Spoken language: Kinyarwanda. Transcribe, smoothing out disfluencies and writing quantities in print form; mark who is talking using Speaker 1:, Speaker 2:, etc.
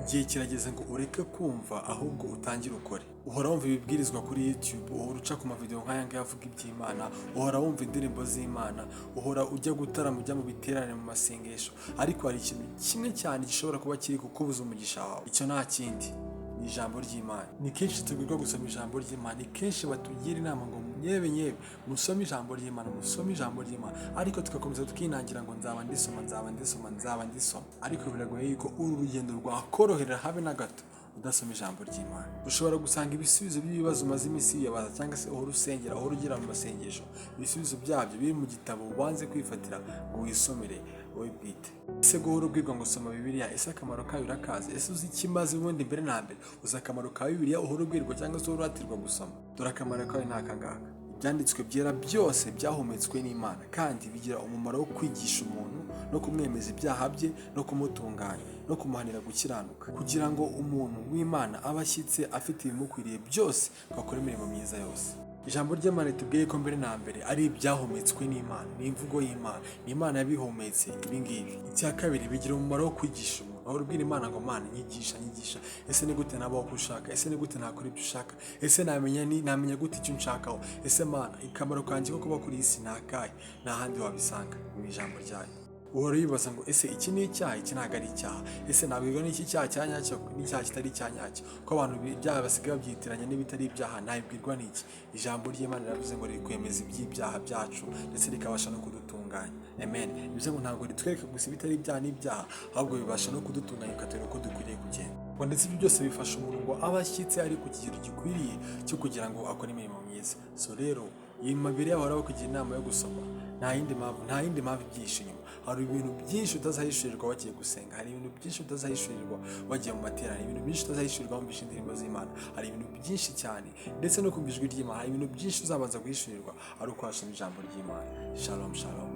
Speaker 1: igihe kirageze ngo ureke kumva ahubwo utangire ukore. Uhora wumva ibibwirizwa kuri YouTube, uhora uca ku mavideo nk'aya ngaya avuga iby'Imana, uhora wumva indirimbo z'Imana, uhora ujya gutarama, ujya mu biterane, mu masengesho, ariko hari ikintu kimwe cyane gishobora kuba kiri kukubuza umugisha wawe. Icyo nta kindi ni ijambo ry'Imana. Ni kenshi tugirwa gusoma ijambo ry'Imana, ni kenshi batugira inama ngo nyebe musome ijambo ry'Imana, musome ijambo ry'Imana, ariko tugakomeza tukinangira ngo nzaba ndisoma, ariko biragoye yuko uru rugendo rwakorohera habe na gato udasoma ijambo ry'Imana. Ushobora gusanga ibisubizo by'ibibazo umaze iminsi wibaza, cyangwa se uhora usengera, uhora ugira mu masengesho, ibisubizo byabyo biri mu gitabo ubanze kwifatira ngo wisomere wowe bwite. Ese guhora ubwirwa ngo soma Bibiliya, ese akamaro kayo urakazi? Ese uzi ikimaze ubundi mbere na mbere? Uzi akamaro ka Bibiliya uhora ubwirwa cyangwa se uhora uratirwa gusoma? Dore akamaro kayo ni aka ngaka: ibyanditswe byera byose byahumetswe n'Imana kandi bigira umumaro wo kwigisha umuntu no kumwemeza ibyaha bye no kumutunganya no kumuhanira gukiranuka, kugira ngo umuntu w'Imana aba ashyitse afite ibimukwiriye byose ngo akore imirimo myiza yose. Ijambo ry'Imana ritubwiye ko mbere na mbere ari ibyahumetswe n'Imana, ni imvugo y'Imana, ni Imana yabihumetse ibi ngibi. Icya kabiri, bigira umumaro wo kwigisha umuntu. Aho ubwira Imana ngo Mana nyigisha, ese ni gute nabaho uko ushaka? Ese ni gute nakora ibyo ushaka? Ese namenya gute icyo nshakaho? Ese Mana, akamaro kanjye ko kuba kuri iyi si ni akahe? Nta handi wabisanga mu ijambo ryayo. Uhora wibaza ngo ese iki ni icyaha, iki ntabwo ari icyaha? Ese nabwirwa n'iki cyaha cya nyacyo n'icyaha kitari icya nyacyo? Ko abantu ibyaha basigaye babyitiranya n'ibitari ibyaha, nabibwirwa n'iki? Ijambo ry'Imana riravuze ngo rikwemeza iby'ibyaha byacu ndetse rikabasha no kudutunganya. Amen. Bivuze ngo ntabwo ritwereka gusa ibitari ibyaha n'ibyaha, ahubwo bibasha no kudutunganya bikatwereka uko dukwiriye kugenda. Ndetse ibyo byose bifasha umuntu ngo aba ashyitse ari ku kigero gikwiriye cyo kugira ngo akore imirimo myiza. So rero iyi mabiri yawe ahora kugira inama yo gusoma, nta yindi mpamvu ibyihishe inyuma. Hari ibintu byinshi utazahishurirwa wagiye gusenga, hari ibintu byinshi utazahishurirwa wagiye mu materaniro, ibintu byinshi utazahishurirwa wumvise indirimbo z'Imana, hari ibintu byinshi cyane ndetse no kumva ijwi ry'Imana, hari ibintu byinshi uzabanza guhishurirwa ari uko wasoma ijambo ry'Imana. Shalom shalom.